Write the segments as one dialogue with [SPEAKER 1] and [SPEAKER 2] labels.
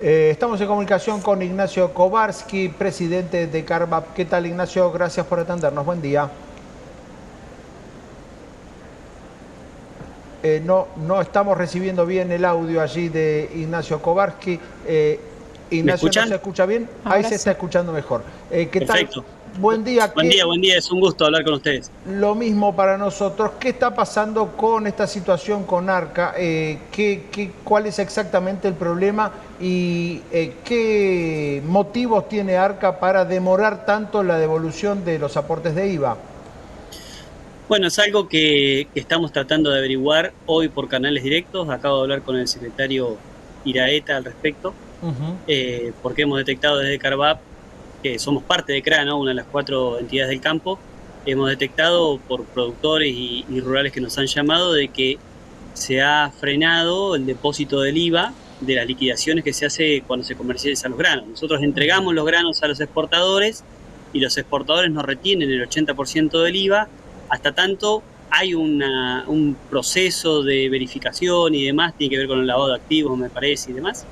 [SPEAKER 1] Estamos en comunicación con Ignacio Kowarski, presidente de CARVAP. ¿Qué tal, Ignacio? Gracias por atendernos. Buen día. No estamos recibiendo bien el audio allí de Ignacio Kowarski.
[SPEAKER 2] ¿Me
[SPEAKER 1] Ignacio, ¿no se
[SPEAKER 2] escuchan?
[SPEAKER 1] escucha bien? Ahí se está escuchando mejor. ¿Qué tal?
[SPEAKER 2] Perfecto.
[SPEAKER 1] Buen día.
[SPEAKER 2] Buen día, es un gusto hablar con ustedes.
[SPEAKER 1] Lo mismo para nosotros. ¿Qué está pasando con esta situación con Arca? ¿Cuál es exactamente el problema y qué motivos tiene Arca para demorar tanto la devolución de los aportes de IVA?
[SPEAKER 2] Bueno, es algo que estamos tratando de averiguar hoy por canales directos. Acabo de hablar con el secretario Iraeta al respecto, porque hemos detectado desde CARVAP, que somos parte de CRA, ¿no? Una de las 4 entidades del campo, hemos detectado por productores y rurales que nos han llamado de que se ha frenado el depósito del IVA de las liquidaciones que se hace cuando se comercializan los granos. Nosotros entregamos los granos a los exportadores y los exportadores nos retienen el 80% del IVA, hasta tanto hay un proceso de verificación y demás, tiene que ver con el lavado de activos, me parece, y demás,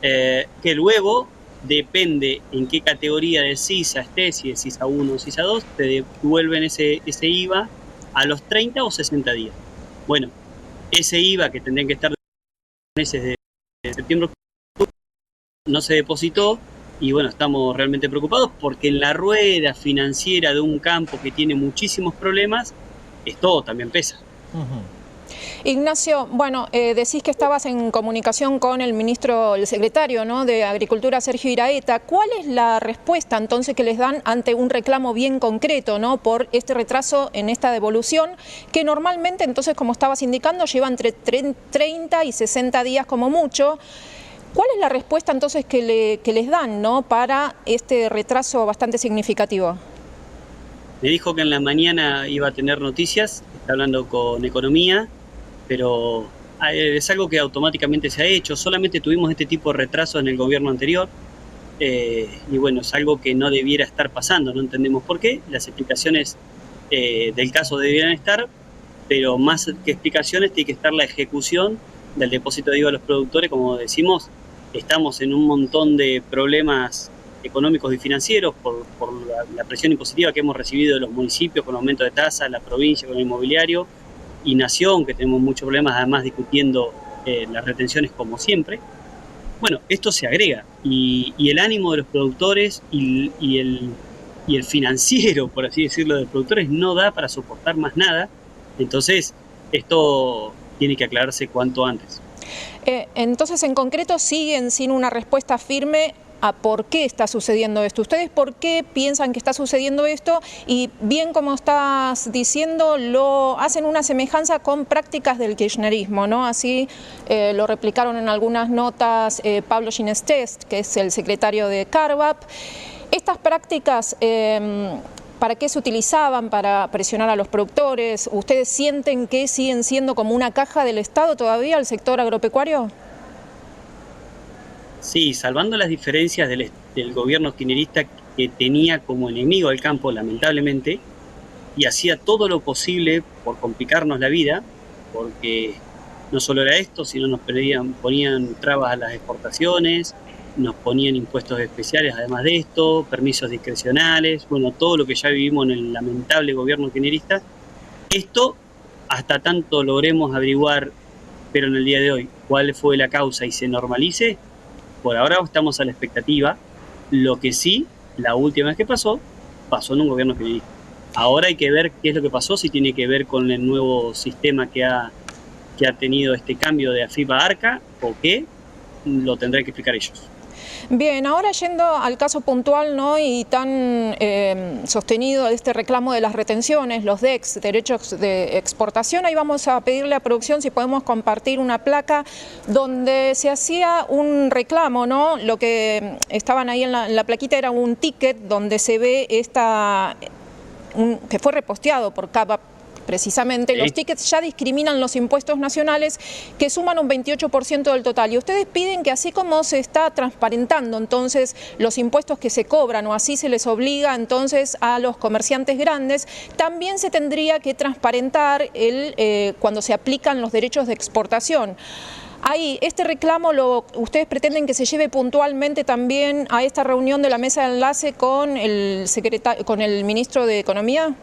[SPEAKER 2] que luego depende en qué categoría de CISA estés, si es CISA 1 o CISA 2, te devuelven ese IVA a los 30 o 60 días. Bueno, ese IVA que tendrían que estar meses de septiembre no se depositó y bueno, estamos realmente preocupados porque en la rueda financiera de un campo que tiene muchísimos problemas, esto también pesa.
[SPEAKER 3] Ignacio, bueno, decís que estabas en comunicación con el ministro, el secretario, ¿no?, de Agricultura, Sergio Iraeta. ¿Cuál es la respuesta entonces que les dan ante un reclamo bien concreto, ¿no?, por este retraso en esta devolución, que normalmente, entonces, como estabas indicando, lleva entre 30 y 60 días como mucho? ¿Cuál es la respuesta entonces que les dan, ¿no?, para este retraso bastante significativo?
[SPEAKER 2] Me dijo que en la mañana iba a tener noticias, está hablando con Economía, pero es algo que automáticamente se ha hecho. Solamente tuvimos este tipo de retrasos en el gobierno anterior, y bueno, es algo que no debiera estar pasando, no entendemos por qué. Las explicaciones del caso debieran estar, pero más que explicaciones tiene que estar la ejecución del depósito de IVA a los productores. Como decimos, estamos en un montón de problemas económicos y financieros por la presión impositiva que hemos recibido de los municipios con aumento de tasas, la provincia con el inmobiliario y Nación, que tenemos muchos problemas, además discutiendo las retenciones como siempre. Bueno, esto se agrega y el ánimo de los productores y el financiero, por así decirlo, de los productores no da para soportar más nada. Entonces, esto tiene que aclararse cuanto antes.
[SPEAKER 3] Entonces, en concreto, siguen sin una respuesta firme a por qué está sucediendo esto. ¿Ustedes por qué piensan que está sucediendo esto? Y bien, como estás diciendo, lo hacen una semejanza con prácticas del kirchnerismo, ¿no? Así lo replicaron en algunas notas Pablo Ginestest, que es el secretario de CARVAP. Estas prácticas, ¿para qué se utilizaban? ¿Para presionar a los productores? ¿Ustedes sienten que siguen siendo como una caja del Estado todavía el sector agropecuario?
[SPEAKER 2] Sí, salvando las diferencias del gobierno kirchnerista, que tenía como enemigo al campo, lamentablemente, y hacía todo lo posible por complicarnos la vida, porque no solo era esto, sino nos ponían trabas a las exportaciones, nos ponían impuestos especiales además de esto, permisos discrecionales, bueno, todo lo que ya vivimos en el lamentable gobierno kirchnerista. Esto, hasta tanto logremos averiguar, pero en el día de hoy, cuál fue la causa y se normalice, por ahora estamos a la expectativa. Lo que sí, la última vez que pasó en un gobierno kirchnerista. Ahora hay que ver qué es lo que pasó, si tiene que ver con el nuevo sistema que ha tenido este cambio de AFIP a ARCA o qué, lo tendrán que explicar ellos.
[SPEAKER 3] Bien, ahora yendo al caso puntual, ¿no?, y tan sostenido de este reclamo de las retenciones, los DEX, derechos de exportación, ahí vamos a pedirle a producción si podemos compartir una placa donde se hacía un reclamo, ¿no? Lo que estaban ahí en la plaquita era un ticket donde se ve que fue reposteado por CARVAP. Precisamente, sí. Los tickets ya discriminan los impuestos nacionales que suman un 28% del total. Y ustedes piden que así como se está transparentando entonces los impuestos que se cobran o así se les obliga entonces a los comerciantes grandes, también se tendría que transparentar cuando se aplican los derechos de exportación. Ahí, este reclamo, ¿ustedes pretenden que se lleve puntualmente también a esta reunión de la mesa de enlace con con el ministro de Economía?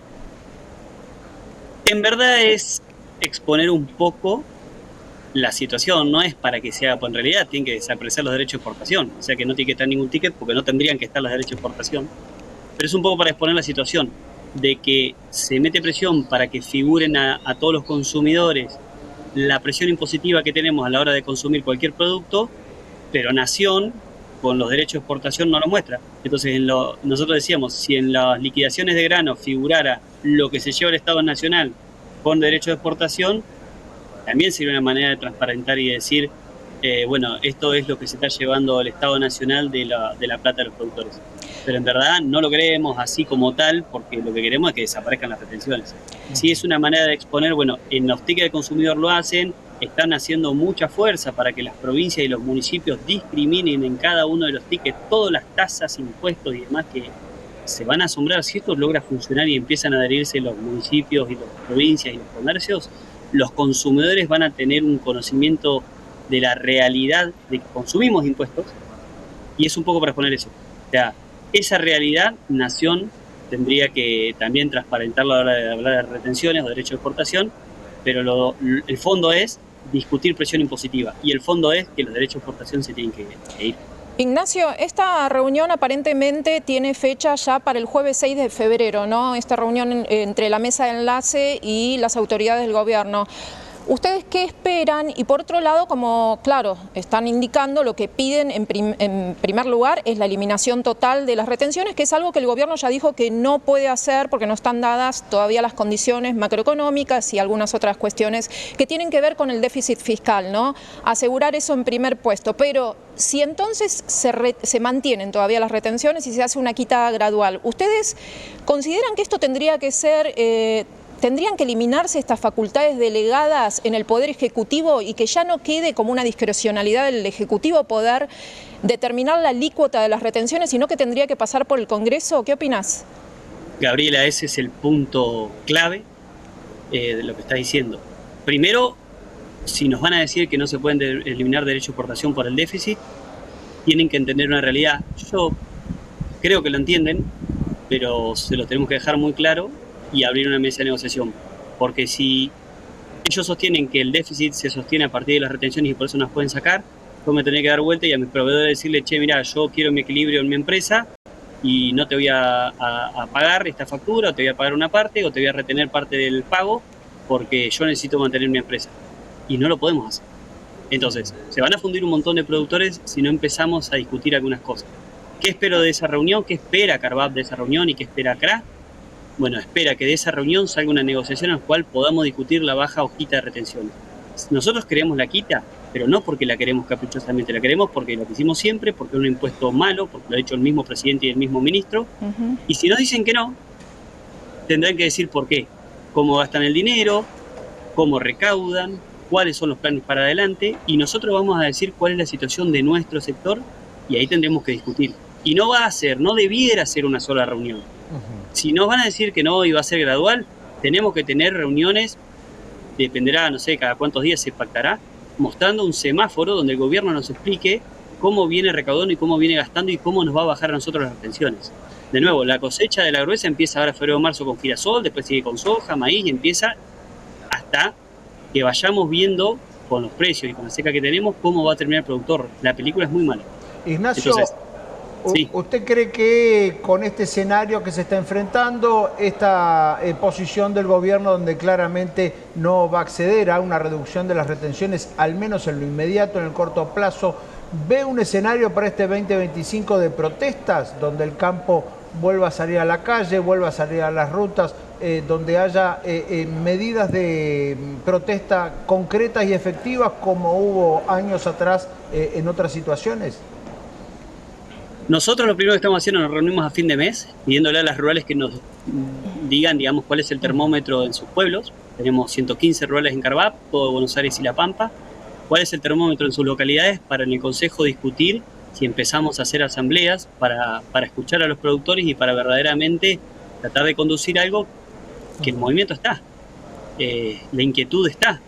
[SPEAKER 2] En verdad es exponer un poco la situación, no es para que se haga, pues en realidad tienen que desaparecer los derechos de exportación, o sea que no tiene que estar ningún ticket porque no tendrían que estar los derechos de exportación, pero es un poco para exponer la situación de que se mete presión para que figuren a todos los consumidores la presión impositiva que tenemos a la hora de consumir cualquier producto, pero Nación con los derechos de exportación no lo muestra. Entonces nosotros decíamos, si en las liquidaciones de grano figurara lo que se lleva el Estado Nacional con derechos de exportación, también sería una manera de transparentar y decir, bueno, esto es lo que se está llevando el Estado Nacional de la plata de los productores. Pero en verdad no lo queremos así como tal, porque lo que queremos es que desaparezcan las retenciones. Sí es una manera de exponer, bueno, en los tickets de consumidor lo hacen, están haciendo mucha fuerza para que las provincias y los municipios discriminen en cada uno de los tickets todas las tasas, impuestos y demás que se van a asombrar si esto logra funcionar y empiezan a adherirse los municipios y las provincias y los comercios. Los consumidores van a tener un conocimiento de la realidad de que consumimos impuestos y es un poco para exponer eso. O sea, esa realidad, Nación tendría que también transparentarla a la hora de hablar de retenciones o derechos de exportación, pero el fondo es discutir presión impositiva y el fondo es que los derechos de exportación se tienen que ir.
[SPEAKER 3] Ignacio, esta reunión aparentemente tiene fecha ya para el jueves 6 de febrero, ¿no? Esta reunión entre la mesa de enlace y las autoridades del gobierno. ¿Ustedes qué esperan? Y por otro lado, como claro, están indicando, lo que piden en primer lugar es la eliminación total de las retenciones, que es algo que el gobierno ya dijo que no puede hacer porque no están dadas todavía las condiciones macroeconómicas y algunas otras cuestiones que tienen que ver con el déficit fiscal, ¿no? Asegurar eso en primer puesto, pero si entonces se mantienen todavía las retenciones y se hace una quita gradual, ¿ustedes consideran que esto tendría que ser... ¿Tendrían que eliminarse estas facultades delegadas en el Poder Ejecutivo y que ya no quede como una discrecionalidad del Ejecutivo poder determinar la alícuota de las retenciones, sino que tendría que pasar por el Congreso? ¿Qué opinás?
[SPEAKER 2] Gabriela, ese es el punto clave de lo que estás diciendo. Primero, si nos van a decir que no se pueden eliminar derechos de exportación por el déficit, tienen que entender una realidad. Yo creo que lo entienden, pero se lo tenemos que dejar muy claro y abrir una mesa de negociación, porque si ellos sostienen que el déficit se sostiene a partir de las retenciones y por eso nos pueden sacar, yo me tendría que dar vuelta y a mis proveedores decirle, che, mira, yo quiero mi equilibrio en mi empresa y no te voy a pagar esta factura, o te voy a pagar una parte, o te voy a retener parte del pago, porque yo necesito mantener mi empresa. Y no lo podemos hacer. Entonces, se van a fundir un montón de productores si no empezamos a discutir algunas cosas. ¿Qué espero de esa reunión? ¿Qué espera Carvap de esa reunión y qué espera CRA? Bueno, espera que de esa reunión salga una negociación en la cual podamos discutir la baja o quita de retenciones. Nosotros queremos la quita, pero no porque la queremos caprichosamente, la queremos porque lo que hicimos siempre, porque es un impuesto malo, porque lo ha dicho el mismo presidente y el mismo ministro. Y si nos dicen que no, tendrán que decir por qué, cómo gastan el dinero, cómo recaudan, cuáles son los planes para adelante, y nosotros vamos a decir cuál es la situación de nuestro sector, y ahí tendremos que discutir. Y no debiera ser una sola reunión. Si nos van a decir que no y va a ser gradual, tenemos que tener reuniones, dependerá, no sé, cada cuántos días se pactará, mostrando un semáforo donde el gobierno nos explique cómo viene recaudando y cómo viene gastando y cómo nos va a bajar a nosotros las retenciones. De nuevo, la cosecha de la gruesa empieza ahora febrero o marzo con girasol, después sigue con soja, maíz y empieza hasta que vayamos viendo con los precios y con la seca que tenemos cómo va a terminar el productor. La película es muy mala.
[SPEAKER 1] Ignacio, entonces, sí. ¿Usted cree que con este escenario que se está enfrentando, esta posición del gobierno donde claramente no va a acceder a una reducción de las retenciones, al menos en lo inmediato, en el corto plazo, ve un escenario para este 2025 de protestas, donde el campo vuelva a salir a la calle, vuelva a salir a las rutas, donde haya medidas de protesta concretas y efectivas como hubo años atrás en otras situaciones?
[SPEAKER 2] Nosotros lo primero que estamos haciendo, nos reunimos a fin de mes, pidiéndole a las rurales que nos digan, digamos, cuál es el termómetro en sus pueblos. Tenemos 115 rurales en Carvap, todo Buenos Aires y La Pampa. ¿Cuál es el termómetro en sus localidades para en el Consejo discutir si empezamos a hacer asambleas para escuchar a los productores y para verdaderamente tratar de conducir algo que el movimiento está, la inquietud está,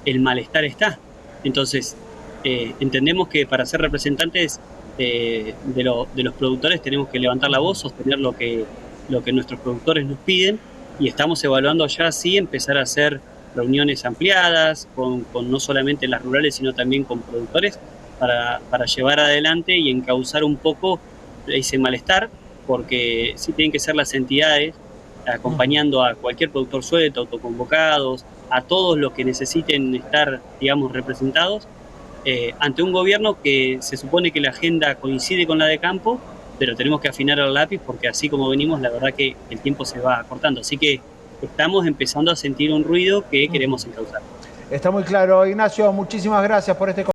[SPEAKER 2] el malestar está. Entonces, entendemos que para ser representantes de los productores tenemos que levantar la voz, sostener lo que nuestros productores nos piden, y estamos evaluando ya sí empezar a hacer reuniones ampliadas con no solamente las rurales, sino también con productores para llevar adelante y encauzar un poco ese malestar, porque sí tienen que ser las entidades acompañando a cualquier productor suelto, autoconvocados, a todos los que necesiten estar, digamos, representados, ante un gobierno que se supone que la agenda coincide con la de campo, pero tenemos que afinar el lápiz porque así como venimos, la verdad que el tiempo se va acortando. Así que estamos empezando a sentir un ruido que queremos encauzar.
[SPEAKER 1] Está muy claro, Ignacio, muchísimas gracias por este